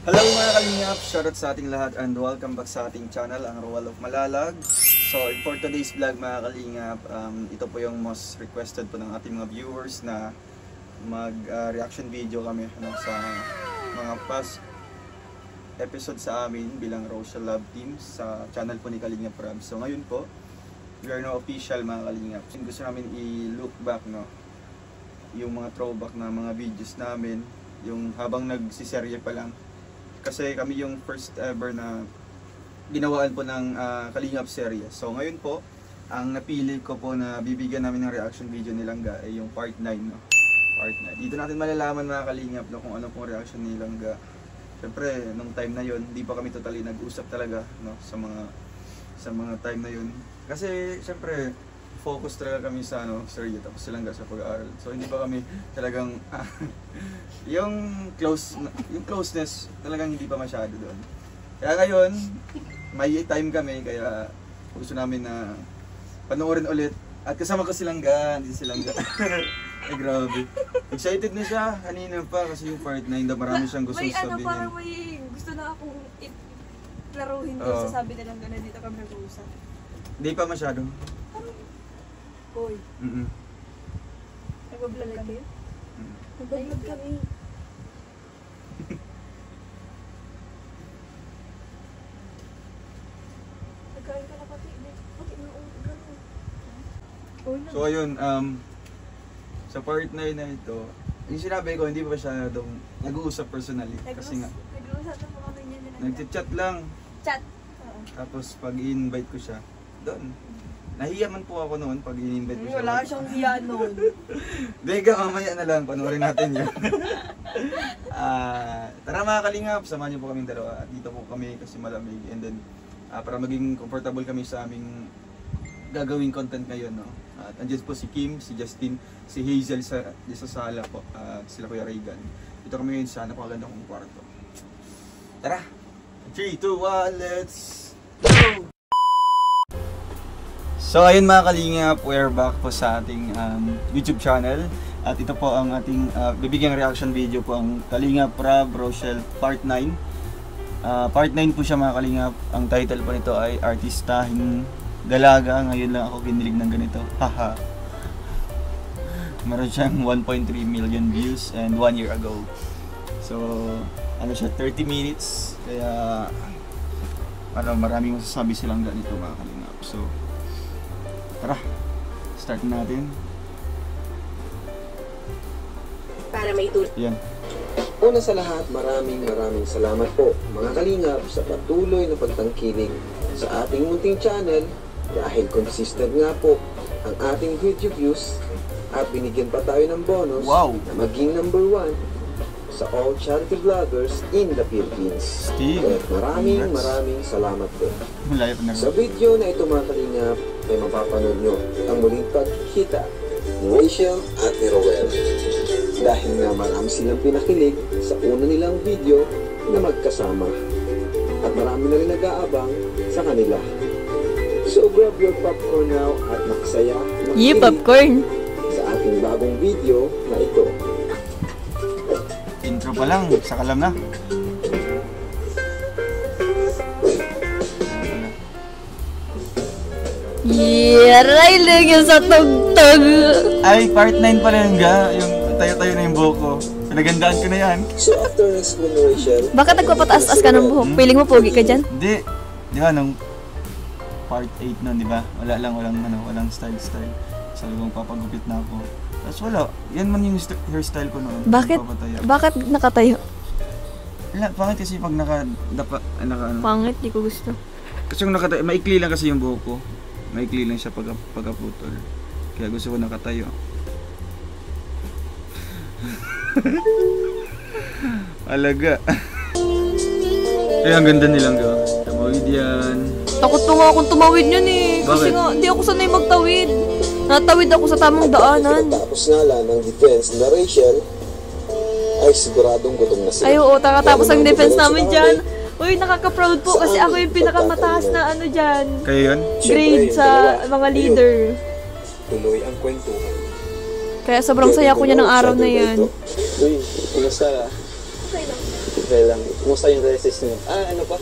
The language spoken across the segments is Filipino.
Hello mga kalingap! Shoutout sa ating lahat and welcome back sa ating channel, ang Roel of Malalag. So for today's vlog mga kalingap, ito po yung most requested po ng ating mga viewers na mag-reaction video kami sa mga past episode sa amin bilang Rochelle Love Team sa channel po ni Kalingap Rab. So ngayon po, we are now official mga kalingap. Gusto namin i-look back yung mga throwback na mga videos namin, yung habang nagsiserye pa lang. Kasi kami yung first ever na ginawaan po ng Kalingap series. So ngayon po, ang napili ko po na bibigyan namin ng reaction video ni Langga ay yung part 9. Part 9. Dito natin malalaman mga Kalingap kung ano pong reaction ni Langga. Siyempre, nung time na yon, hindi pa kami totally nag-usap talaga sa mga time na yon. Kasi siyempre, focus talaga kami sa serye, tapos si Langga sa pag-aaral. So hindi pa kami talagang yung closeness talagang hindi pa masyado doon. Kaya ngayon, may time kami, kaya gusto namin na panoorin ulit. At kasama ko si Langga, hindi si Langga. Ay grabe. Excited na siya kanina pa kasi yung part 9 na marami siyang gusto sabihin. Parang may gusto na akong laruhin ko sa sabi na Langga na dito kami nag-uusap. Hindi pa masyado. Hoy. Nag-vlog kami? Nag-vlog kami. Nagkain ka na pati. Bakit mo gano'n? So ayun, sa part 9 na ito, yung sinabi ko, hindi pa siya nag-uusap personally. Kasi nga, nag-uusap na po kami niya nila. nag-chat lang. Chat? Tapos pag i-invite ko siya, doon. Nahiya man po ako noon pag i-invite ko siya. Wala siyang hiya noon. Dega, mamaya na lang, panoorin natin yun. Tara mga Kalingap, samahan niyo po kaming dalawa. At dito po kami kasi malamig. And then, para maging comfortable kami sa aming gagawing content ngayon. At andyan po si Kim, si Justin, si Hazel sa sala po. Sila Kuya Reagan. Dito kami ngayon sa napakaganda kong kwarto. Tara! 3, 2, 1, let's go! So ayun mga Kalingap, we're back po sa ating YouTube channel. At ito po ang ating bibigyang reaction video po, ang Kalingap Rab Rochelle Part 9. Part 9 po siya mga Kalingap. Ang title po nito ay Artistahing Dalaga. Ngayon lang ako kinilig ng ganito. Haha. Meron siyang 1.3 million views and 1 year ago. So ano siya, 30 minutes. Kaya maraming masasabi silang ganito mga Kalingap. So tara, start natin. Para may tulong. Yan. Una sa lahat, maraming salamat po mga Kalingap sa patuloy na pagtangkilik sa ating munting channel dahil consistent nga po ang ating video views at binigyan pa tayo ng bonus na maging number 1 sa all charity vloggers in the Philippines. Kaya maraming salamat po. Sa video na ito mga Kalingap ay mapapanood nyo ang muling pagkikita ni Rachel at ni Roel. Dahil nga marami silang pinakilig sa una nilang video na magkasama. At marami na rin nag-aabang sa kanila. So grab your popcorn now at magsaya popcorn! Sa ating bagong video na ito. Intro pa lang, sakalam na. Yaray lang yung sa tugtog! Ay, part 9 pala yung tayo-tayo na yung buhok ko. Pinagandaan ko na yan. So after exploration, Bakit nagpapataas-taas ka ng buhok? Piling mo pogi ka dyan? Hindi. Di ba, nung part 8 nun, di ba? Walang style. Talagang papagupit na ako. Tapos wala. Yan man yung hairstyle ko noon. Bakit nakatayo? Wala, pangit kasi pag Pangit, di ko gusto. Kasi yung nakatayo, maikli lang kasi yung buhok ko. Maikli lang siya pagkaputol. Kaya gusto ko nakatayo. Alaga. Kaya ang ganda nilang tumawid yan. Takot pa nga akong tumawid yan eh. Kasi nga, hindi ako sanay magtawid. Natawid ako sa tamang daanan. tapos nga lang ng defense na Rachel ay siguradong gutom na sila. Ay oo, takatapos ang defense namin dyan. Uy, nakaka-proud po kasi ako yung pinakamataas na dyan. Kaya yun? Grade sa mga leader. Tuloy ang kwentuhan. Kaya sobrang saya ko niya ng araw na yan. Uy, kumusta? Okay lang. Okay lang. Kumusta yung thesis niyo? Ano pa?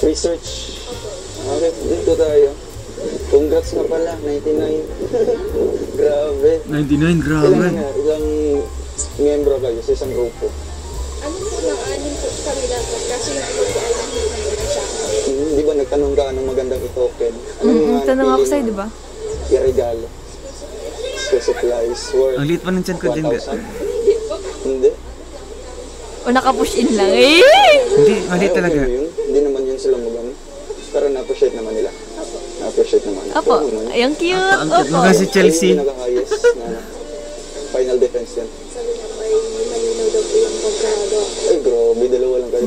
Research. Okay, dito tayo. Congrats nga pala, 99. Grabe. 99, grabe. Ilang miyembro kayo sa isang grupo? Ano po lang, anim po kami dapat. Kasi yung iba po ay nahihintay na siya. Di ba nagtanong ka anong magandang itoken? Anong mga Tanong ako napili sa'yo, mo? di ba? I-regalo. School supplies worth Ang liit pa ng tiyan ko din. 1,000. Hindi. O naka-push in lang. Eh! Hindi, maliit Ay, talaga. okay mo yun. Hindi naman yun sila magano. Pero na-appreciate naman nila. Na-appreciate naman. Opo, Oo naman. ay, ang cute. Ang cute Opo. mo kasi Chelsea. Yung pinaka-highest na final defense yan. Sabi na may malinaw daw po yung pagkagawa. Ay, grabe. Dalawa lang kayo.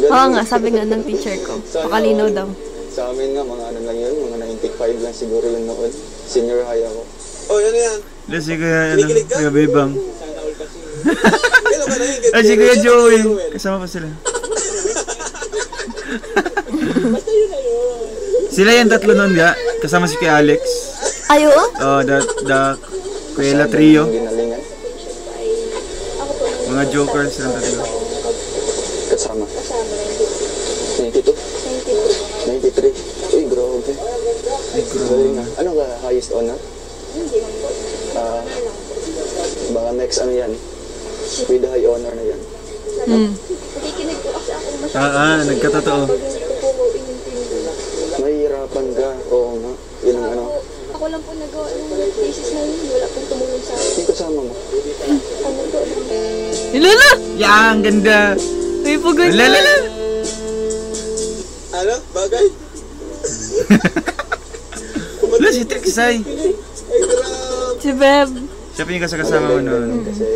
Oo nga, sabi nga ng teacher ko. Pakalinaw daw. Sa amin nga, mga ano lang yun. Mga 95 lang siguro yun noon. Senior high ako. Oh, yan yan. Si Kuya, Kuya Bebang. Kailan ka na yun? Ay, si Kuya Joey. Kasama pa sila. Sila yung tatlo nun ga. Kasama si Kuya Alex. Ay, oo? Oh, the Kuya Trio. Ginalingan. Mga jokers silang tatlo. Kasama. Kasama na yung 92? 92. 93? Uy, grabe. Galing na. Ano ka highest honor? Hindi man po. Baka next ano yan? With the high honor na yan. Nakikinig po kasi ako masyado. Nagkatotoo. Pag hindi ko po inintindi. Mahihirapan ka. Oo nga. Yun ang ano. Ako lang po nagawa ng thesis na yun. Wala pong tumulong sa akin. Yung kasama mo. Ano po? Ilala! Yeah, ang ganda. May po ganyan. Lalala. Ano? Bagay? Wala si Trixie. Si Beb. Siya pa yung kasama mo noon. Kasi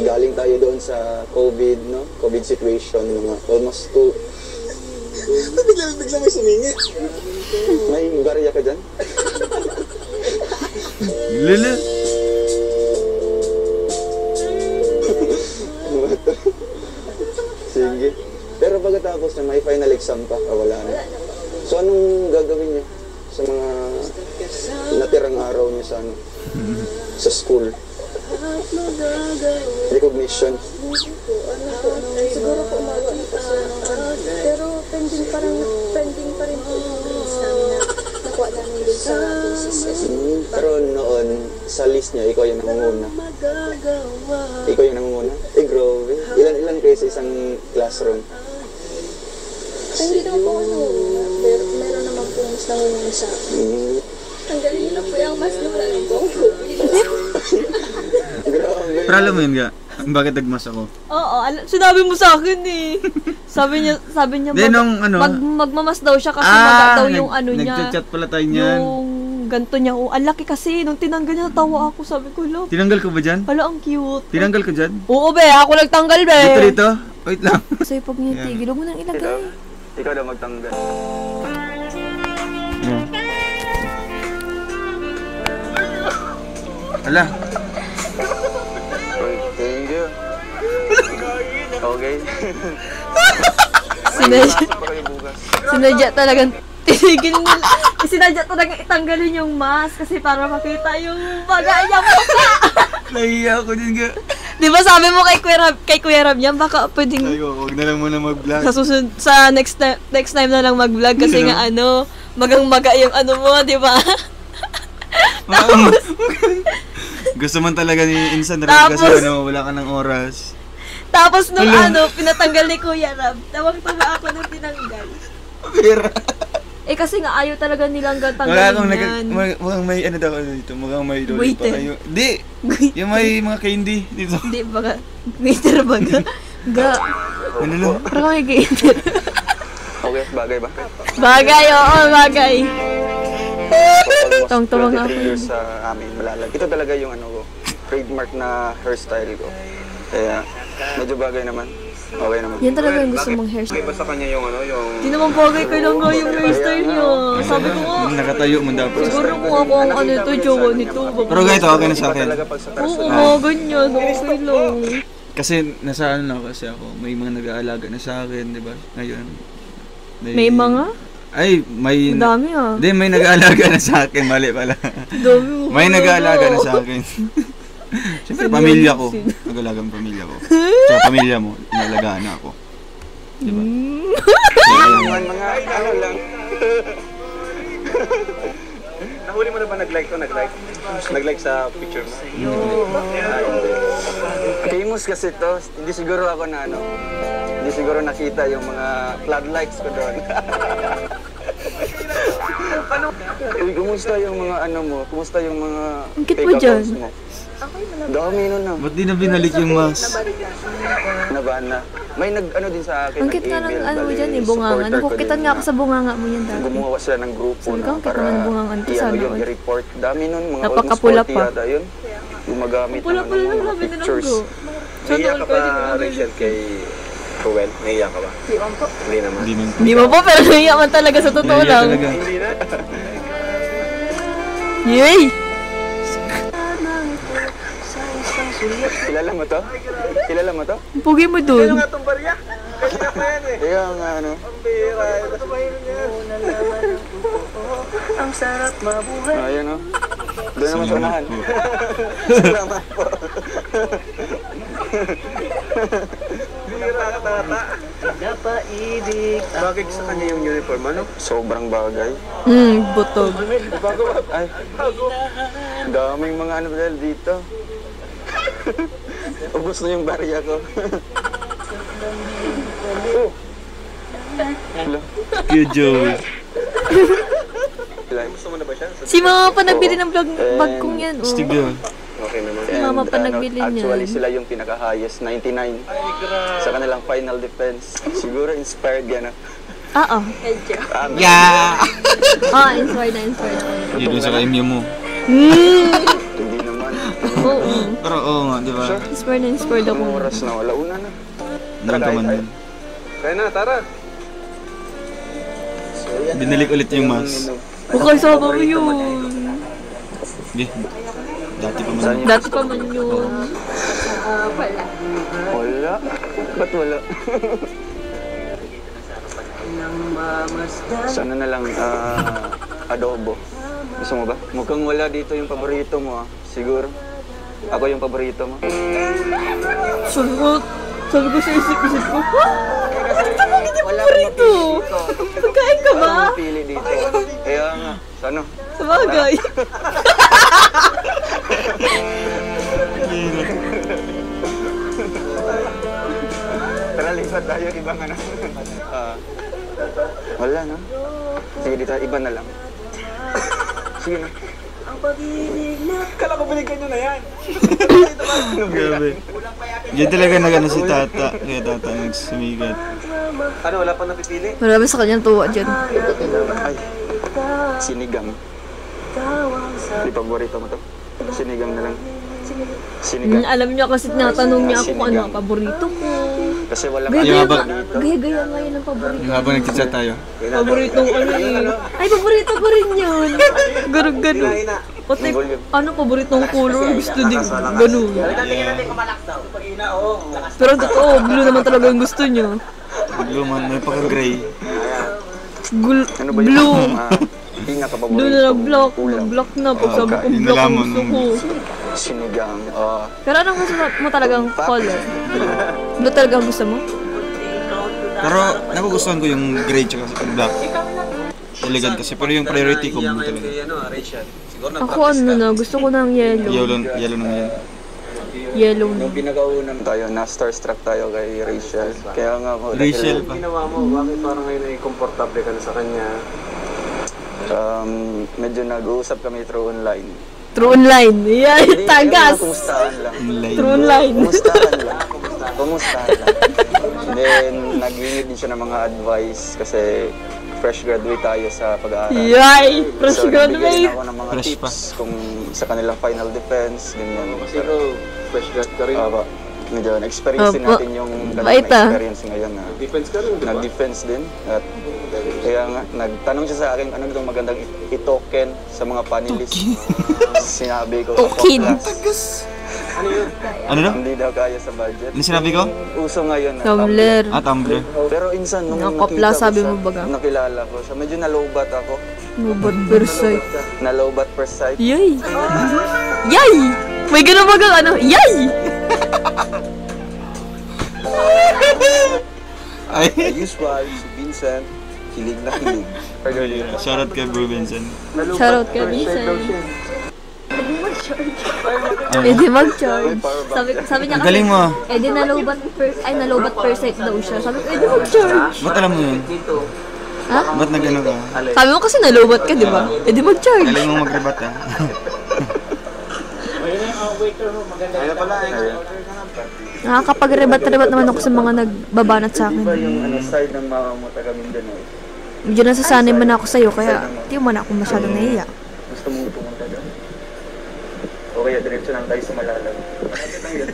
galing tayo doon sa COVID, no? COVID situation, mga almost 2. Bigla may sumingit. May barya ka dyan? Lala. Sige. Pero pagkatapos na may final exam pa, wala na. So anong gagawin niyo sa mga natirang araw niyo sa ano? Sa school? Recognition. Siguro po umaga na po pero pending pa rin po yung grades namin na nakuha namin din sa thesis. Pero noon, sa list niya, ikaw yung nangunguna. Ikaw yung nangunguna? Eh, grabe. Ilan kayo sa isang classroom? Hindi naman po ano, pero meron naman po mas nangunguna sa akin. Ang galing nila po yung mas wala ng buong COVID. Grabe. Pero alam mo yun ga, bakit nagmas ako? Oo, sinabi mo sa akin eh. Sabi niya Then, nung ano? magmamas daw siya kasi maga daw yung ano niya. Nagchat-chat pala tayo niyan. Yung ganto niya. Oh, ang laki kasi. Nung tinanggal niya, tawa ako. Sabi ko, love. Tinanggal ko ba dyan? Hala, ang cute. Tinanggal ko dyan? Oo, be. Ako nagtanggal, be. Dito rito? Wait lang. Kasi pag nitigil, huwag mo nang ilagay. Ikaw daw magtanggal. Hala. Thank you. Okay. Sinadya talagang titigil nila. Sinadya talagang itanggalin yung mask kasi para makita yung bagay niya mukha. Nahiya ako din ga. Di ba sabi mo kay Kuya Rab yan, baka pwedeng Sabi ko, huwag na lang muna mag-vlog. sa susunod, sa next time na lang mag-vlog kasi nga ano, magang-maga yung ano mo, di ba? Gusto man talaga ni Insan rin Tapos- kasi ano, wala ka ng oras. Tapos nung Hello. pinatanggal ni Kuya Rab, tawang-tawa ako nung tinanggal. Pera. Eh kasi nga ayaw talaga nilang Wala tanggalin akong yan. mukhang may ano daw ano dito, mukhang may loli pa Waiter. kayo. Di! Yung may mga candy dito. Hindi, baka, waiter baga. Ga, Ano lang? parang may gaiter. Okay, bagay ba? Bagay, oo, bagay. Almost Tawang-tawa nga 23 ako. years sa amin, malalag. Ito talaga yung ano ko, trademark na hairstyle ko. Kaya, medyo bagay naman. Okay naman. Yan talaga yung gusto mong hairstyle. Ba sa kanya yung ano, yung... Hindi naman bagay kayo lang nga yung hairstyle niya. Sabi ko nga, Nakatayo mo dapat. siguro kung ako ang ano ito, jowa nito. Pero ganito, okay na sa akin. Talaga pag sa Oo, personal. mga ganyan, okay lang. Kasi nasa ano na kasi ako, may mga nag-aalaga na sa akin, di ba? Ngayon. May mga? Ay, may... Madami ah. Hindi, may nag-aalaga na sa akin, mali pala. Dami mo. May nag-aalaga na sa akin. Siyempre, pamilya ko. Nag-alagang pamilya ko. Tsaka pamilya mo, inalagaan na ako. Diba? Mga ano lang. Nahuli mo na ba nag-like to? Nag-like sa picture mo? Famous kasi to. Hindi siguro ako na ano. Hindi siguro nakita yung mga flood likes ko doon. Uy, kumusta yung mga ano mo? Kumusta yung mga Angkit mo dyan. mo? Dami nun na. Ba't di na binalik yung mask? Nabana. May nag-ano din sa akin. Ang cute nga ng ano mo dyan eh, bunganga. Nakukitan nga ako sa bunganga mo yan dati. Gumawa sila ng grupo Sabi ko, ang cute naman bungangan to, sana all. i-report. Dami nun, mga Napakapula almost 40 pa. yata yun. Gumagamit Pula-pula ng lang mga sabi nila pictures. bro. Naiyak ka ba, Rachel, kay Ruel? Naiyak ka ba? Hindi naman. Hindi nun. Hindi mo po, pero naiyaman talaga sa totoo Naiya lang. talaga. Hindi na. Yay! Kilala mo to? Kilala mo to? Ang pugi mo dun. Itong barya. Kanina pa yan eh. Kaya nga ano. Ang bira. Ito ba yun yan? Ang sarap mabuhay. Ayan o. Doon naman sa unahan. Salamat po. Bira ka tata. Napaibig. Bagay sa kanya yung uniform, ano? Sobrang bagay. Butog. Bago ay. Daming mga ano dahil dito. Ubus na yung barya ko. Oh. Hello. Cute Joey. Gusto mo na ba siya? Si mama pa nagbili ng bag kong yan. Oh. Stig yun. Okay naman. Si mama pa nagbili niyan. Actually sila yung pinaka-highest, 99. Sa kanilang final defense. Siguro inspired yan. Oo. Yeah! Inspired na. Yun yung sa kaimya mo. Hindi naman. Oo. Pero oo nga, di ba? Inspired ako. Anong oras na? Wala una na. Nang ka man yun. Kaya na, tara. Binalik ulit yung mask. Okay, sama mo yun. Di. Dati pa man. Dati pa man yun. Wala. Ba't wala? Sana na lang adobo. Gusto mo ba? Mukhang wala dito yung paborito mo Siguro. Ako yung paborito mo. Sabi ko sa isip-isip ko, wala paborito. Pagkain ka ba? Ano pili dito? Kaya nga. Sana. Sa bagay. Tara, lipat tayo. Ibang ano. Wala na. Sige, dito. Iba na lang. Sige na. Kala ko binigyan nyo na yan. Grabe. Diyan talaga nag-ano si Tata. Kaya Tata nagsumigat. Ano, wala pa napipili? Marami sa kanyang tuwa dyan. Ay. Sinigang. Di paborito mo to? Sinigang na lang. Sinigang. Alam niya kasi tinatanong niya ako kung ano ang paborito ko. Kasi walang Yung ano habang, dito. Gaya-gaya ngayon ang paborito. yung habang nagchat tayo. Paboritong ano eh. Ay, paborito ko rin yun. Ganun. Pati, ano paboritong color gusto din. Ganun. Pero totoo, blue naman talaga yung gusto niyo. Blue man, may paka-gray. Ano ba Blue. yung pinaka-paborito? Blue na black. Black na. Pag sabi ko black ang gusto ko. Sinigang. Pero anong gusto mo talagang color? Blue talaga ang gusto mo? Pero nagugustuhan ko yung gray tsaka black. Elegant kasi. Pero yung priority ko blue talaga. Ano, Rachel? Siguro Ako ano na, gusto ko ng yellow. Yellow na yan. Yellow na. Nung pinakaunang tayo, na-starstruck tayo kay Rachel. Kaya nga ako. Rachel pa. ginawa mo, bakit parang ngayon ay komportable ka na sa kanya? Medyo nag-uusap kami through online. True online. Yan, Hindi, tagas. kumustahan lang. True online. Kumustahan lang. Kumustahan lang. Then, nag-hingi din siya ng mga advice kasi fresh graduate tayo sa pag-aaral. Yay! Fresh So, nagbigay graduate. din ako ng mga Fresh tips pa. kung sa kanilang final defense, ganyan. Kasi ikaw, fresh grad ka rin. Medyo na-experience din Opo. natin yung kanilang Bait, experience ngayon na Defense ka rin, di ba? nag-defense din. At kaya nga, nagtanong siya sa akin, ano itong magandang i-token sa mga panelists. Sinabi ko, Token. Ano na? Hindi daw kaya sa budget. Ano sinabi ko? Uso ngayon na Tumblr. Tumblr. Pero insan, nung Nakapla, nakita ko sabi siya, mo baga? nakilala ko siya, medyo na-lowbat ako. No bad per sight. Na-lowbat per sight. Yay! Yay! May ganun bagang ano, yay! Ay, Usual, si Vincent, kilig na kilig. shoutout kay Bro Vincent. Shoutout kay Vincent. Eh di mag-charge. Sabi niya Ang galing mo. eh di nalobat per site daw siya. Sabi ko, eh di mag-charge. Ba't alam mo yun? Ha? Ba't na gano'n ka? Sabi mo kasi nalobat ka, di ba? Eh di mag-charge. Galing mo mag-rebat ah. Ayun pala, Nakakapag-rebat-rebat naman ako sa mga nagbabanat sa akin. Iba yung side ng mama mo taga Mindanao. Medyo nasasanay man ako sa'yo, kaya di mo na ako masyadong nahiya. Gusto mong pumunta doon? O kaya diretso lang tayo sa Malalag. Bakit lang yun?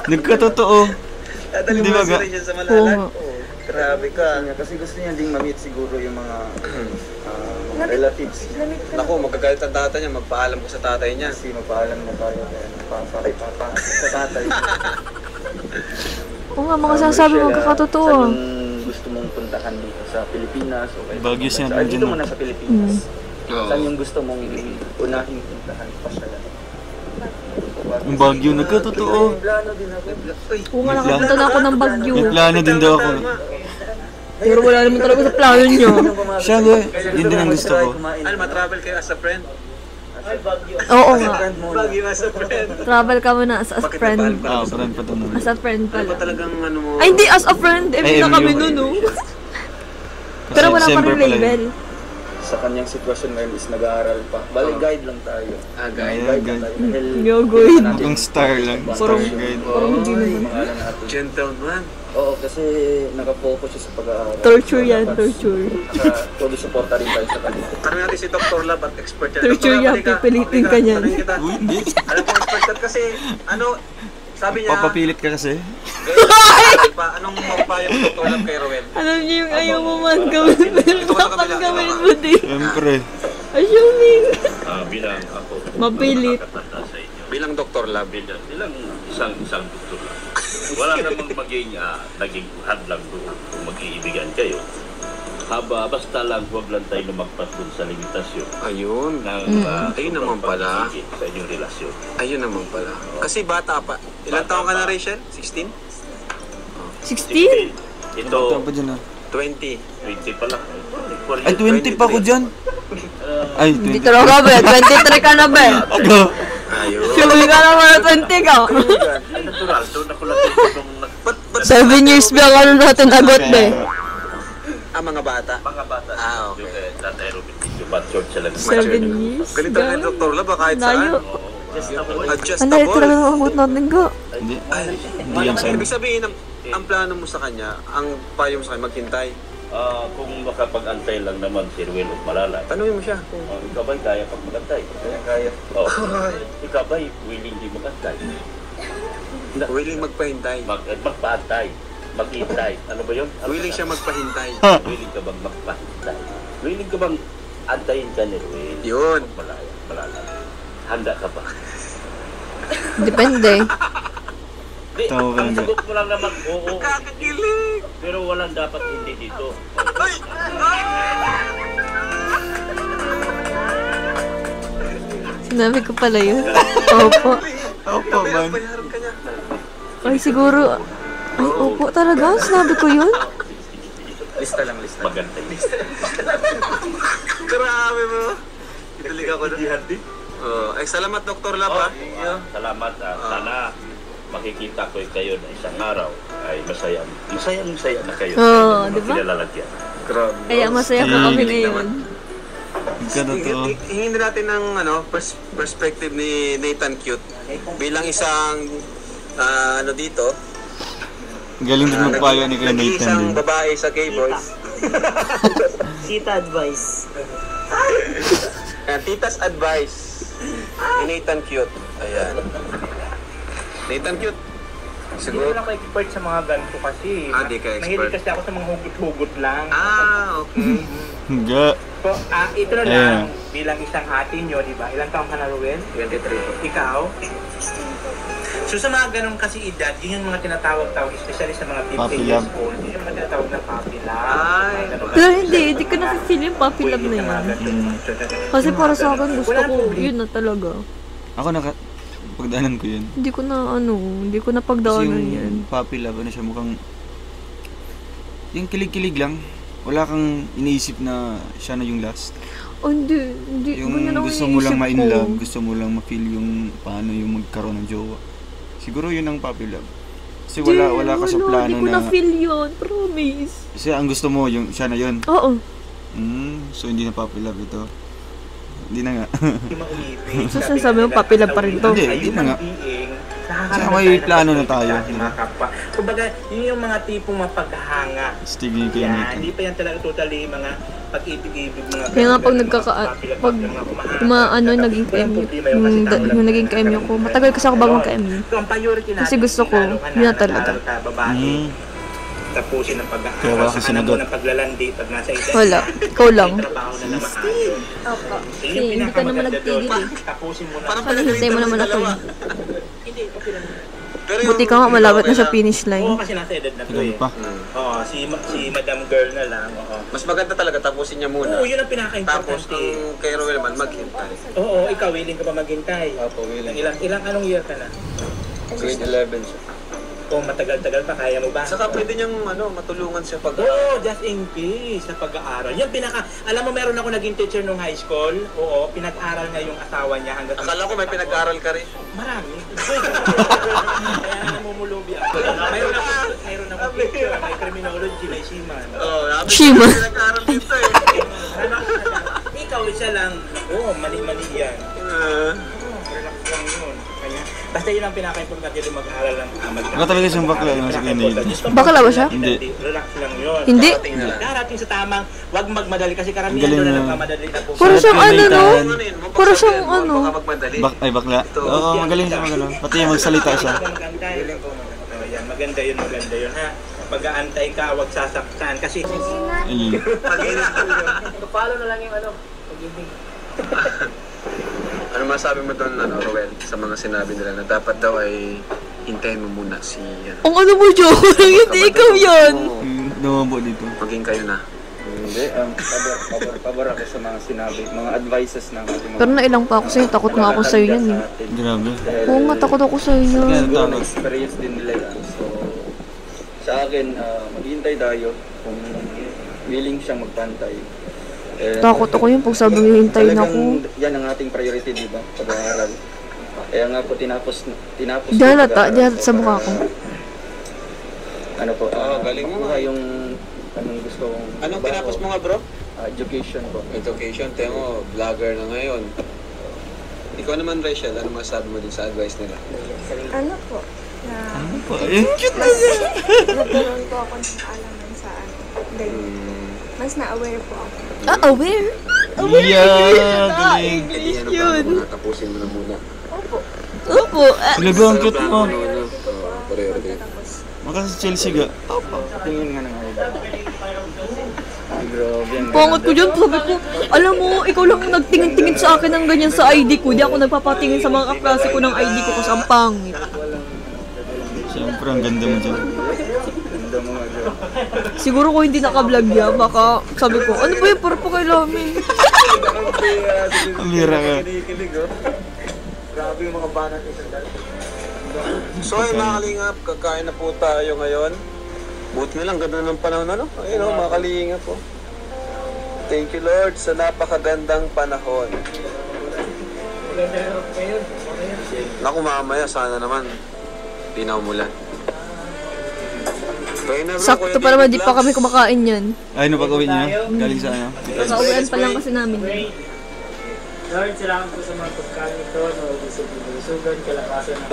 Nagkatotoo. Dadali Di mo ba ga? rin siya sa Oo Malalag? nga. Grabe ka. Kasi gusto niya ding ma-meet siguro yung mga relatives. Naku, magkagalit ang tatay niya, magpaalam ko sa tatay niya. Kasi mapaalam na tayo kaya papa sa tatay. Oo nga, mga sinasabi mo kakatotoo. Saan gusto mong puntahan dito sa Pilipinas? O kaya Baguio siya saan dyan, dito no? muna sa Pilipinas? Saan yung gusto mong unahing puntahan? Pasyalan. Yung Baguio, nagkatotoo. Plano din ako. Uy, Oo nga, nakapunta na ako ng Baguio. May plano din daw ako. Pero wala naman talaga sa plano niyo. Siya nga, yun din ang gusto ko. Ano, matravel kayo as a friend? Oo nga. Baguio as a friend. Travel ka muna as a friend. Ah, friend pa to nun. As a friend Ano ba pala. talagang ano mo? Ay, hindi as a friend. Ay, na kami MU. nun, no? Pero wala pa December rin pala yun. label. sa kanyang sitwasyon ngayon is nag-aaral pa. Bali, guide lang tayo. Guide. Guide lang tayo. Dahil Yogoid. Mukhang star lang. Star guide. Parang hindi naman. pangalan natin. Gentleman. Oo, kasi nakafocus siya sa pag-aaral. Torture yan, torture. Saka, todo suporta rin tayo sa kanya. Tanong natin si Dr. Lab at expert yan. Torture Dr. Lab, yan, halika. pipilitin ka niyan. Tanongin kita. Uy, hindi. Alam ko expert ka kasi, ano, sabi niya, Papapilit ka kasi. anong mapapayo mo Dr. Lab kay Rowel? Alam niyo yung ayaw mo man gawin. Dapat gawin mo din. Siyempre. Assuming. Bilang ako, Mapilit. nakatanda sa inyo. Bilang Dr. Lab. Bilang isang doktor lang. Wala namang naging hadlang doon kung mag-iibigan kayo. Basta lang huwag lang tayo lumagpas dun sa limitasyon Ayun. ng Ayun naman pala. pag-ibig sa inyong relasyon. Ayun naman pala. Kasi bata pa. Ilang taong ka na, Rachel? 16? 16? Ito, Ito pa dyan ah. 20. 20 pa lang. Ay, 20 pa ako dyan. Ay, Hindi 20. talaga be. 23 ka na be. Ako. Ayun. Sumi ka naman na 20 ka. Natural, doon ako natuto nung 7 years ba ang ano natin agot be? Mga bata. mga bata. Okay. Yung Tatay Robin Video, but short siya lang. 7 years? Ganito na ni Dr. Lab, kahit saan. Layo. Ano, Adjustable. talaga nakakot natin ka. Hindi. Hindi yan sa Ibig sabihin, ang plano mo sa kanya, ang payo mo sa kanya, maghintay. Kung makapag-antay lang naman si Ruel of Malala, Tanungin mo siya. ikaw ba'y kaya pag mag-antay? Kaya. Oh. Ikaw ba'y willing di mag-antay? Willing magpahintay. Magpaantay, maghintay. Ano ba yun? Willing siya magpahintay. Willing ka bang magpahintay? Willing ka bang antayin ka ni Ruel? Yun. Malala. Handa ka ba? Depende. Di, Tama ka ang na. sagot mo lang naman, oo. Kakakilig! Pero walang dapat hindi dito. Sinabi ko pala yun. Opo. Opo, man. Bayaran ka niya. Ay, siguro. Ay, opo talaga. Sinabi ko yun. Lista lang, lista. Magantay. Grabe mo. Itulig ako na. Ay, salamat Dr. Lab ha. Salamat. Sana makikita ko kayo na isang araw ay masaya na kayo. Oo, di ba? Pinalalagyan. Grabe. Kaya masaya po kami ngayon. Nagkatotoo. Hingin natin ng perspective ni Nathan Cute bilang isang dito, Galing din magpayo ni kay Nathan nag-iisang din. babae sa gay boys. Tita advice. Tita's advice ni Nathan Cute. Ayan. Nathan Cute. Hindi Siguro. naman ako expert sa mga ganito kasi. Di ka expert. Mahilig kasi ako sa mga hugot-hugot lang. Okay. Nga. So, ito na Ayan. lang, bilang isang ate nyo, di ba? Ilang taong ka na, Ruel? 23. Ikaw? So sa mga ganun kasi edad, yun yung mga tinatawag-tawag, especially sa mga 15 Puppy years love. old, yun yung mga tinatawag na puppy love. Ay. Mga ganun. Pero hindi ko na-feel yung puppy love na yan. Kasi para sa akin gusto ko, yun na talaga. Ako pagdaanan ko yun. Hindi ko na Kasi pagdaanan yan. yung puppy love, ano siya, mukhang yung kilig-kilig lang. Wala kang iniisip na siya na yung last. Oh, hindi. Yung Ganyan ang gusto mo lang iniisip ma-in ko. love, gusto mo lang ma-feel yung paano yung magkaroon ng jowa. Siguro yun ang puppy love. Kasi wala ka sa plano Hindi ko na... na-feel yun, promise. Kasi ang gusto mo, yung siya na yun. Oo. So hindi na puppy love ito. Hindi na nga. So sinasabi mo, puppy love pa rin to? Hindi na nga. Kasi may plano na tayo. Kumbaga, yun yung mga tipong mapaghanga. Stiggy kayo Yan, nito. hindi pa yan talaga totally mga pag-ibig-ibig mga... Kaya nga pag naging KMU, yung naging KMU ko, matagal kasi ako bago mag-KMU. So, ang priority natin, Kasi gusto ko, yun na talaga. Babae, tapusin ang Kaya pag-aaral, wala ka saka sinagot. ng paglalandi pag nasa edad. Wala, ikaw lang. May trabaho na maayos. Opo. Yun yung Hindi ka naman pinakamaganda nagtigil doon. eh. Tapusin mo na. Parang hintay mo naman ako eh. Hindi, okay lang. Buti ka nga, malapit na sa finish Oo, line. kasi nasa edad na to Tagal eh. pa. Oo, si Madam Girl na lang. Oo. Mas maganda talaga tapusin niya muna. Oo, yun ang Tapos pinaka-importante. ang kay Roel man maghintay. Oo, ikaw willing ka ba maghintay? Opo, willing. Anong year ka na? Grade 11 siya. O matagal-tagal pa, kaya mo ba? Saka pwede niyang matulungan siya pag... Oo, just in case sa pag-aaral. Yung alam mo, meron ako naging teacher nung high school. Oo, pinag-aral niya yung asawa niya hanggang... Akala ko may pinag-aral ka rin. Marami. Kaya namumulubi ako. Mayroon ako teacher, may criminology, may seaman. Shima. Pinag-aral dito eh. Ikaw isa lang. Oo, mali-mali yan. Relax lang yun. Kaya, basta yun ang pinaka-importante yung mag-aaral ng Wala talaga siyang bakla, yung nasa Canada. Bakla ba siya? Hindi. Relax lang yun. Hindi. Darating sa tamang, wag magmadali kasi Ang karamihan galing doon na na. nagmamadali na po. Puro siyang Sa ano, no? pinaitan. Puro siyang ano. Baka magmadali. Ay, bakla? Oo, magaling siya magano. Pati yung magsalita siya. Maganda yun ha. Pag-aantay ka, wag sasaktan kasi Ayun. follow na lang yung pag-ibig. Ano masabi mo doon, Roel, sa mga sinabi nila na dapat daw ay hintayin mo muna si... Ang ano mo, joke lang, hindi ikaw yan. Lumabo dito. Maging kayo na. Hindi, pabor ako sa mga sinabi, mga advices ng ating mga... Pero nailang pa ako sa'yo, takot nga ako sa'yo yan eh. Grabe. Oo nga, takot ako sa'yo yan. Siguro experience din nila yan. So, sa akin, maghintay tayo kung willing siyang magpantay. Takot ako yun pag sabi mo hintayin ako. Talagang yan ang ating priority, di ba? Pag-aaral. Kaya nga po tinapos Dihalata sa mukha ko. Ano po? galing mo. Yung anong gusto kong... Anong tinapos mo nga, bro? Education po. Education. Tayo mo, vlogger na ngayon. Ikaw naman, Rachel, ano masabi mo din sa advice nila? Ano po? Na Ayun, cute na siya. nagkaroon po ako ng alaman sa ganito. Mas na-aware po ako. Aware? Yeah, galing. English Ano yun. ba? Tapusin mo na muna. Opo. Opo. Talaga, ang cute mo. Priority. Tapos, Maka si Chelsea ga. Tingin nga ng idol. Ay, grabe. ang pangat ko ganda. dyan, sabi ko, alam mo, ikaw lang ang nagtingin-tingin sa akin ng ganyan sa ID ko. Di ako nagpapatingin sa mga kaklase ko ng ID ko kasi ang pangit. Siyempre, ang ganda mo dyan. Ganda mo nga dyan. Siguro ko hindi naka-vlog yan, baka sabi ko, ano ba yung purpo kay Lamin? Ang bira ka. Kinikilig, oh. Grabe yung mga banat ito dahil. So ay mga kalingap, kakain na po tayo ngayon. Buti na lang, ganda ng panahon Ayun mga kalingap po. Thank you Lord sa napakagandang panahon. Naku mamaya, sana naman di na umulan. Sakto pa naman, di pa kami kumakain yan. Ay, no, pag-uwi niya. Galing sa ano. Kauwian pa lang kasi namin. Lord, salamat po sa mga pagkain ito, sugan, kalakasan ng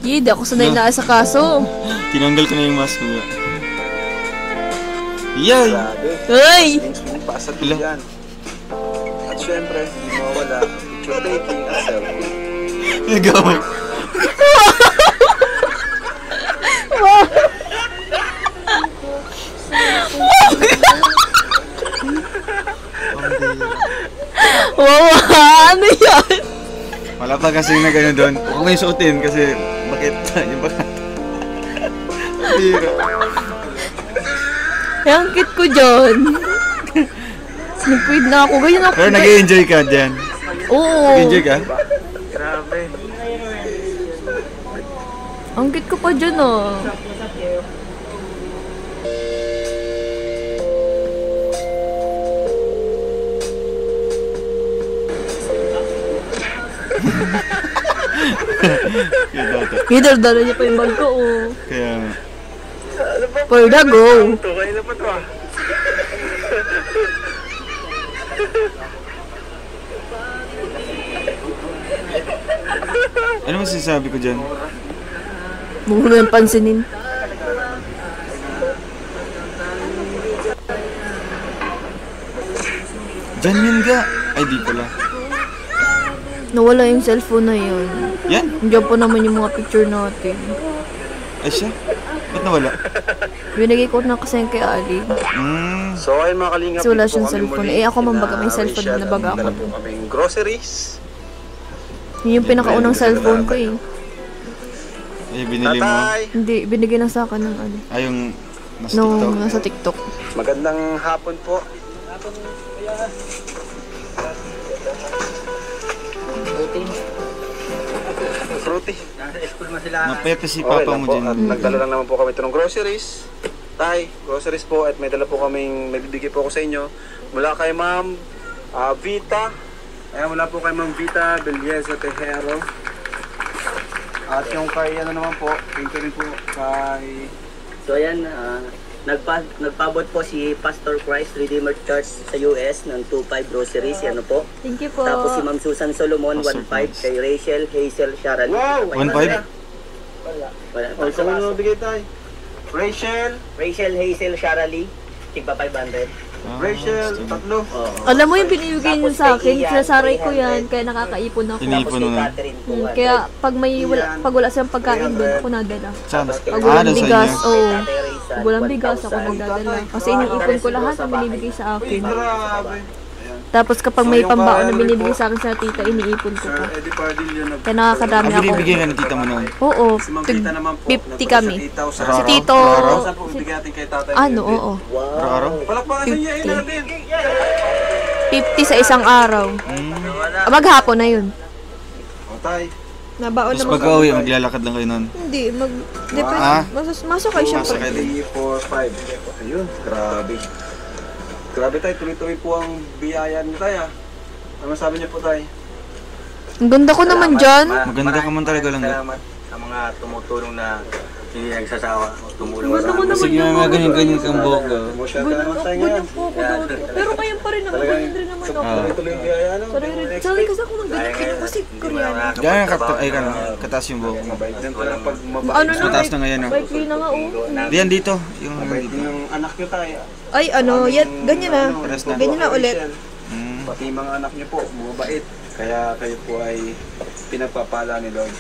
Yid, ako sanay na sa kaso. Tinanggal ko na yung mask ko. Yay! Ay! Pasat ko yan. At syempre, hindi mawala, picture taking at selfie. Nagawa. Wow, ano yan? Wala pa kasi na gano'n doon. Huwag ko yung suotin kasi bakit? Yung bakit? Bira. Ang cute ko dyan. Nag-quid na ako. Ganyan ako. Pero nag-enjoy ka dyan. Oo. Nag-enjoy ka? Grabe. Ang cute ko pa dyan ah. Hidal-dala niya pa yung bag ko oh. Kaya... For the go. Kayo na pa to ah. Ano masasabi ko dyan? Huwag mo yung pansinin. Dyan yun ga? Ay, di pala. Nawala yung cellphone na yun. Yan? Diyan po naman yung mga picture natin. Ay siya? Ba't nawala? Binigay ko na kasi kay Ali. So ay mga kalingap, Kasi wala dito po siyang kami cellphone. muli Eh ako man baga may kina cellphone Rachel na baga at ako. dala po kaming groceries. Yun yung pinakaunang cellphone ko eh. Ay, binili mo. Tatay! Hindi, binigay na sa akin ng ano. Ay, yung nasa Nung TikTok. nasa TikTok. Magandang hapon po. Fruity. Napayat na si Okay Papa lang mo po. dyan. At nagdala lang naman po kami ito ng groceries. Tay, groceries po at may dala po kaming may bibigay po ako sa inyo. Mula kay Ma'am Vita. Ayan, mula po kay Ma'am Vita Belleza Tejero. At yung kay ano naman po, thank you rin po kay... So ayan, nagpabot po si Pastor Christ Redeemer Church sa US ng 2.5 groceries, yan po. Thank you po. Tapos si Ma'am Susan Solomon, Pastor 1.5 kay Rachel Hazel Sharon. Wow! 1.5? Wala. O, saan mo mabigay tayo? Rachel! Rachel Hazel Sharali, tigpa 500. Rachel, tatlo. Alam mo yung binibigay niyo sa akin, sinasaray ko yan, kaya nakakaipon ako. Iniipon mo na. Kaya pag wala silang pagkain doon, ako nadala. Saan? Pag walang doon sa bigas, inyo. oo. Pag walang bigas, ako nagdadala. Kasi iniipon ko lahat ang binibigay sa akin. Grabe. Tapos kapag may pambaon na binibigay sa akin sa tita, iniipon ko pa. Eddie Pardillo nag... Kaya nakakadami Ah, ako. binibigyan ka ng tita mo noon. Oo, Si Ma'am tig Vita naman po. 50 kami. Sa Si Tito, Saan po bibigyan natin kay tatay? ano, oo. Araw-araw? Palakpakan sa inyo, natin. 50 sa isang araw. Maghapon na yun. O, tay. Nabaon Tapos naman pag uwi, maglalakad lang kayo noon. Hindi, Ah? masok kayo Masok syempre. kayo. 3, 4, 5. Ayun, grabe. Grabe tayo, tuloy-tuloy po ang biyaya niyo tayo. Ano sabi niyo po tayo? Ang ganda ko naman dyan. Maganda ka man talaga lang. Salamat sa mga tumutulong na hindi nagsasawa. Tumulong Ang ganda mo naman Sige, yung mga ganyan-ganyan kang buhok. Emotional ka naman tayo ngayon. po ako dati. Pero kayo pa rin naman, ganyan rin naman ako. Tuloy-tuloy ang biyaya, no? Sorry kasi ako nang ganyan kayo kasi Koreano. Gano'n kataas yung buhok mo. Mabait din pala pag mabait. Ano na, Mataas na ngayon, no? bike na nga oh. Diyan dito. Yung Mabait din yung anak niyo tayo. Ay ano, yan, ganyan na. Pares na. Ganyan na ulit. Pati yung mga anak niyo po, mabait. Kaya kayo po ay pinagpapala ni Lord.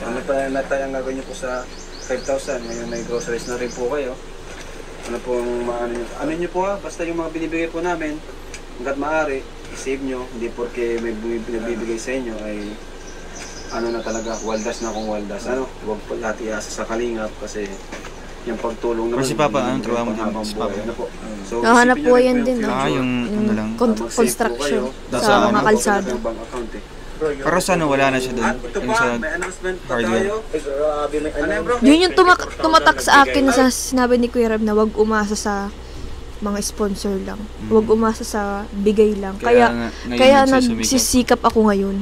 Ano pa natayang gagawin niyo po sa 5,000? Ngayon may groceries na rin po kayo. Ano po ang ano niyo po ha? Basta yung mga binibigay po namin, hanggat maaari, i-save niyo. Hindi porque may binibigay sa inyo ay ano na talaga, waldas na kung waldas. Ano? Huwag po lahat iasa sa kalingap kasi yung pagtulong naman. Pero si Papa, anong trabaho mo din? panghabang Si Papa? buhay. Ano po? So, Nahanap isipin niyo po rin yan po din, yung no? Ah, yung ano lang. Construction Sa sa mga ano? kalsada. bank account eh. Pero sana wala na siya doon. At ito Yung pa, sa may announcement pa hardware. tayo. Grabe, may Ano yan, bro? Yun yung tumatak sa akin sa sinabi ni Kuya Rab na wag umasa sa mga sponsor lang. Wag umasa sa bigay lang. Kaya ngayon nagsusumikap. nagsisikap ako ngayon.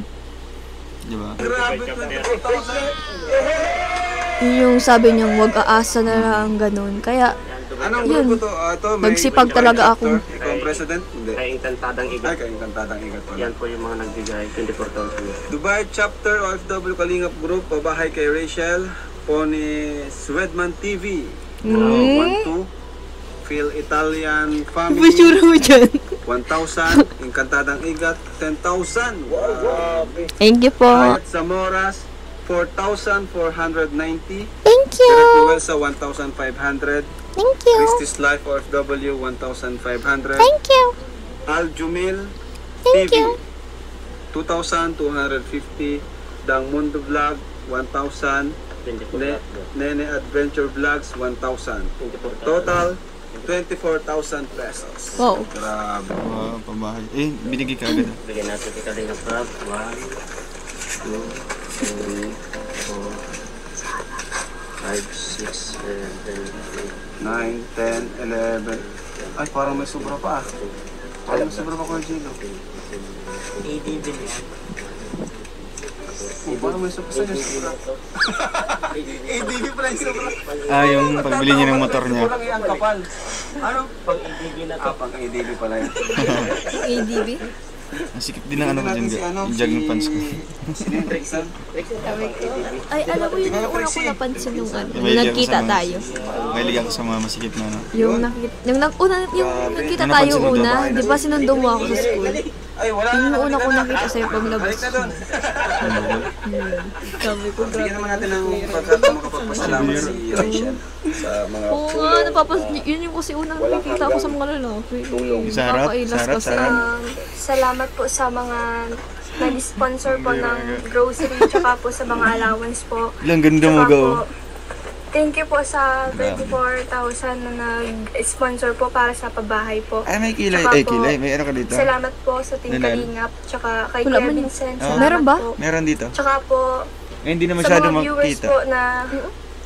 Di ba? Grabe, 24,000. Yun yung sabi niyang wag aasa na lang ganun. Kaya Anong Yun. grupo to? Ito, may Nagsipag talaga ako. Ikaw ang president? Hindi. Kay Encantadang Ay, Igat. kayo kantadang igat pala. Yan po yung mga nagbigay, 24,000. Dubai Chapter OFW Kalingap Group, pabahay kay Rachel, Pony Swedman TV, 1-2, Phil Italian Family, Basura mo dyan. 1,000, Encantadang Igat, 10,000. Wow! Thank you po. Ayat Zamoras, 4,490. Thank you. Direct Ruel sa 1,500. Thank you. Christie's Life OFW, 1,500. Thank you. Al Jumil Thank TV, you. 2,250. Dang Mundo Vlog, 1,000. Nene Adventure Vlogs, 1,000. Total, 24,000 pesos. Wow. Grabe. Wow, pambahay. Eh, binigay ka agad. Bigyan natin kita rin ng prop. 1, 2, 3, 4, 5, 6, 7, 9, 10, 11. Ay, parang may sobra pa. Parang may sobra pa ko yung Gino. ADB yan. Oh, parang may sobra sa sobra. ADB pala yung sobra. Ah, yung pagbili niya ng motor niya. Kulang yung kapal. Ano? Pang ADB na to. Pang ADB pala yan. ADB? Ang sikip din ng ano ko dyan, yung jogging pants ko. Ay, alam mo yun, yung una ko napansin nung ano, May nung nagkita ligang tayo. May ligang ko sa mga masikip na ano. Yung nagkita tayo una, di ba sinundo mo ako sa school? Ay, wala Yung na. una ko nakita sa'yo paglabas. Balik na doon. Sabi ko, Bigyan naman natin ng pagkakataon makapagpasalamat si Rachel sa mga oo nga, yun yung kasi unang nakikita ko sa mga lalaki. Sa harap, Nakakailas kasi. Salamat po sa mga nag-sponsor po ng grocery tsaka po sa mga allowance po. Ilang ganda mo Tsaka go. po, thank you po sa 24,000 na nag-sponsor po para sa pabahay po. Ay, may kilay. Tsaka Eh, po, kilay. May ano ka dito? Salamat po sa Team Nanal. Kalingap tsaka kay Wala Kuya man. Vincent. Oh. Salamat Meron ba? po. Meron dito. Tsaka po Eh, hindi na sa masyado mga viewers makita. po na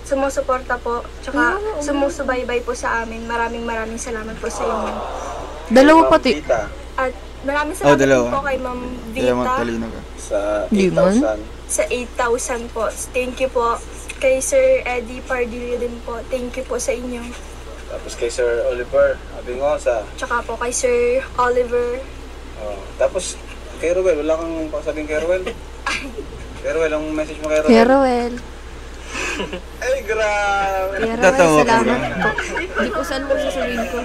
sumusuporta po tsaka sumusubaybay po sa amin. Maraming salamat po sa inyo. Dalawa pati. At maraming Oh, salamat dalawa. po kay Ma'am Kaya Vita magtalino ka. sa Di man. 8,000. sa 8,000 po. Thank you po. Kay Sir Eddie Pardillo din po. Thank you po sa inyo. Tapos kay Sir Oliver Abingosa. Tsaka po kay Sir Oliver. Oh. Tapos kay Ruel, wala kang pasabihin kay Ruel? Kay Ruel, ang message mo kay Ruel? Kuya Roel. Ay, grabe. Kuya Roel, Tatawa ka salamat ba? po. Hindi ko saan mo sasabihin ko.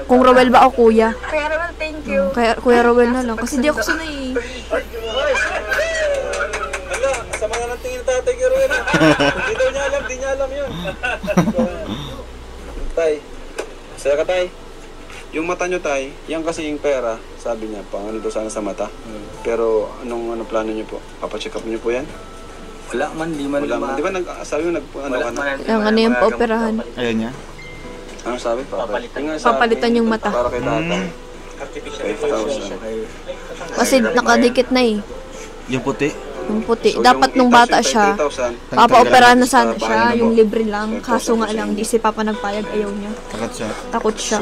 Kung Roel ba o Kuya. Kaya Roel, thank you. Kaya Kuya Roel na lang. Kasi di ako sanay. Ala, sama nga ng tingin ng tatay kay Ruel. Hindi daw niya alam, di niya alam yun. Tay, saya ka tay. Yung mata nyo tay, yan kasi yung pera, sabi niya, pang ano daw sana sa mata. Pero anong plano niyo po? Papacheck up niyo po yan? Wala man, di man. Wala man. Di ba sabi mo ano ka na? Ang ano yung paoperahan. Ayun niya. Ano sabi? Papalitan yung mata. Para kay tatay. 5,000. Kasi nakadikit na eh. Yung puti. Yung puti. So, Dapat yung nung bata siya, 3,000, papaoperahan na sana Sa siya. bahay na Yung po. libre lang. Kaso nga lang, di si Papa nagpayag, ayaw niya. Takot siya. Takot siya.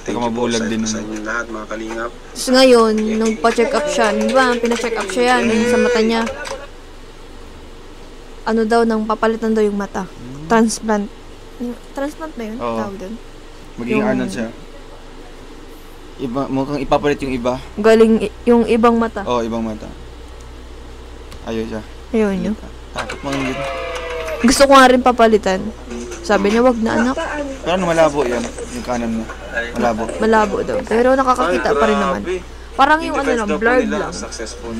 Thank you po mabulag din sa nun. inyong lahat mga kalingap. Tapos ngayon, nung pa-check up siya, di ba, pina-check up siya yan sa mata niya. Ano daw, nang papalitan daw yung mata. Transplant. Transplant ba yun? Oo. Tawag doon. Magiging Yung- Arnold siya. Iba, mukhang ipapalit yung iba. Galing yung ibang mata. Oo, ibang mata. Ayaw siya. Ayaw niyo. Takot mo yun. Gusto ko nga rin papalitan. Sabi niya, wag na anak. Pero ano, malabo yan. Yung kanan mo. Malabo. Malabo daw. Pero nakakakita pa rin naman. Parang yung ano lang, blurred lang. Successful.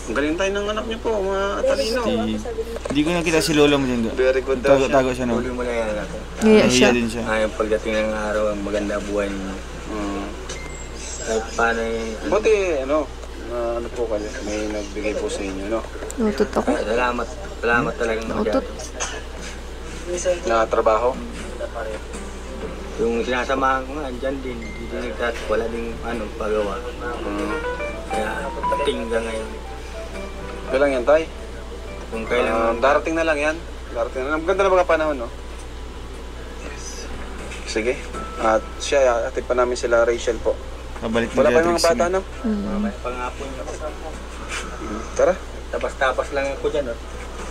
Ang galing tayo ng anak niyo po, mga talino. Hindi ko nakita si Lola mo dyan. Very good daw siya. Tago siya, no? Tuloy mo na yan natin. Ngayon siya. Nahiya din siya. Yung pagdating ng araw, ang maganda buhay ninyo. Kahit paano Buti, ano po kayo, may nagbigay po sa inyo, no? Nutot ako. Salamat talagang Nutot. Na trabaho. Yung sinasamahan ko nga, andyan din. Hindi din wala ding pagawa. Kaya tingga ngayon. Kailan yan, tay? Kung kailan Darating na lang yan. Darating na lang. Maganda na mga panahon, no? Sige. At siya, atid pa namin sila Rachel po. Pabalik ni Wala pa yung Beatrix mga bata, niya. no? pangapon niya. Tara. Tapas-tapas lang ako dyan.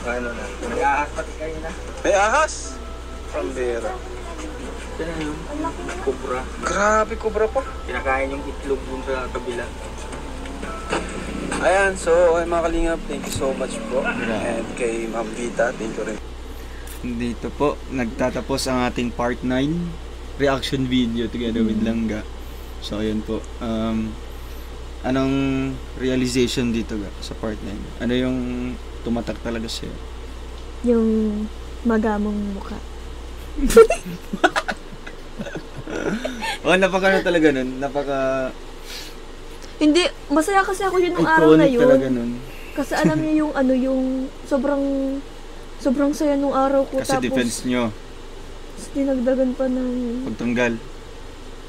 Ano na. Nag-ahas pati kayo na. May ahas! Pambira. Yan na yun. Kubra. Grabe, kubra pa. Kinakain yung itlog dun sa kabila. Ayan, so ay mga kalingap, thank you so much po. And kay Ma'am Vita, thank you rin. Dito po, nagtatapos ang ating part 9 reaction video together with Langga. So, ayun po. Anong realization dito ga sa part 9? Ano yung tumatak talaga siya? Yung magamong mukha. Napaka talaga nun. Napaka Hindi, masaya kasi ako yun nung araw na iconic talaga yun. nun. Kasi alam niyo yung yung sobrang saya nung araw ko. Kasi tapos, defense nyo. Tapos dinagdagan pa ng Pagtanggal.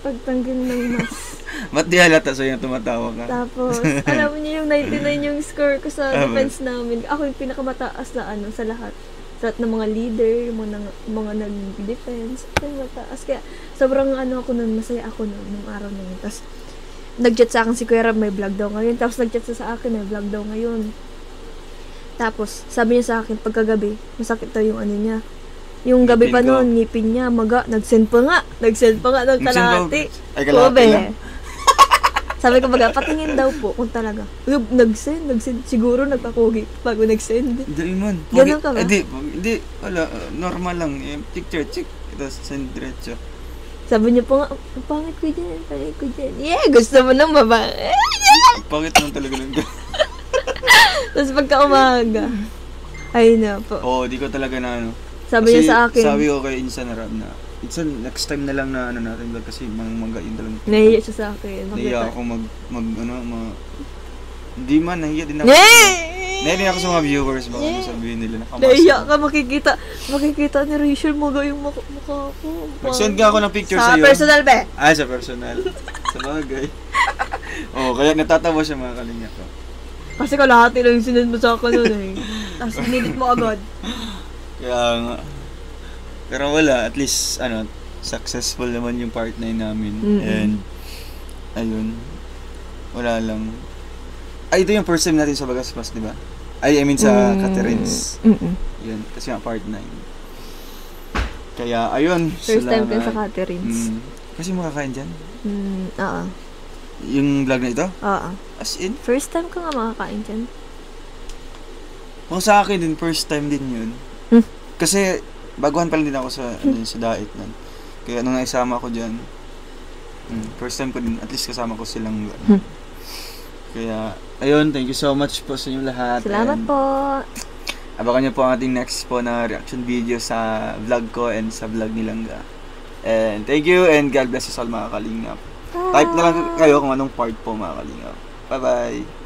pagtanggal ng mask. Ba't di halata sa'yo tumatawa ka? Tapos, alam niyo yung 99 yung score ko sa defense namin. Ako yung pinakamataas na sa lahat. Sa lahat ng mga leader, yung mga nag-defense. Ako yung mataas. Kaya, sobrang ako nun, masaya ako nun, nung araw na yun. Tapos, nag-chat sa akin si Kuya Rab, may vlog daw ngayon. Tapos, nag-chat sa akin, may vlog daw ngayon. Tapos, sabi niya sa akin, pagkagabi, masakit daw yung niya. Yung gabi pa noon, ngipin niya, nag-send pa nga ng kalahati. Ay, kalahati lang. Sabi ko baga, patingin daw po kung talaga. Nag-send. Siguro nagpapogi bago nag-send. Hindi man. Ganun ka ba? Hindi, wala. Normal lang. Picture, check. Tapos send diretso. Sabi niya po nga, pangit ko dyan. Yeah, gusto mo nang babae. Pangit naman talaga lang. Tapos pagka umaga, ay na po. Di ko talaga na Sabi niya sa akin. Sabi ko kay Insan Rab na, Insan, next time na lang na natin vlog kasi mangga yun talaga. Nahiya siya sa akin. Nahiya ako hindi man, nahiya din ako. Nahiya ako sa mga viewers, baka sabihin nila na kamasa. Nahiya ka, makikita ni Rachel mo yung mukha ko. Mag-send ka ako ng picture sa'yo. Sa personal ba? Sa personal. Sa bagay. Kaya natatawa siya mga kalinga ko. Kasi kalahati lang yung sinend mo sa akin nun Tapos minute mo agad. Kaya nga. Pero wala, at least, successful naman yung part 9 namin. And, ayun, wala lang. Ito yung first time natin sa Bagaspas, di ba? I mean sa Caterines. Yun, kasi nga part 9. Kaya, ayun. First time ka sa Caterines. Kasi makakain dyan? Oo. Yung vlog na ito? Oo. As in? First time ka nga makakain dyan. Kung sa akin din, first time din yun. Kasi, baguhan pa lang din ako sa diet nun. Kaya nung naisama ko dyan, first time ko din, at least kasama ko silang Kaya, ayun, thank you so much po sa inyo lahat. Salamat po. Abangan niyo po ang ating next po na reaction video sa vlog ko and sa vlog ni Langga. And thank you and God bless us all mga kalingap. Type na lang kayo kung anong part po mga kalingap. Bye-bye!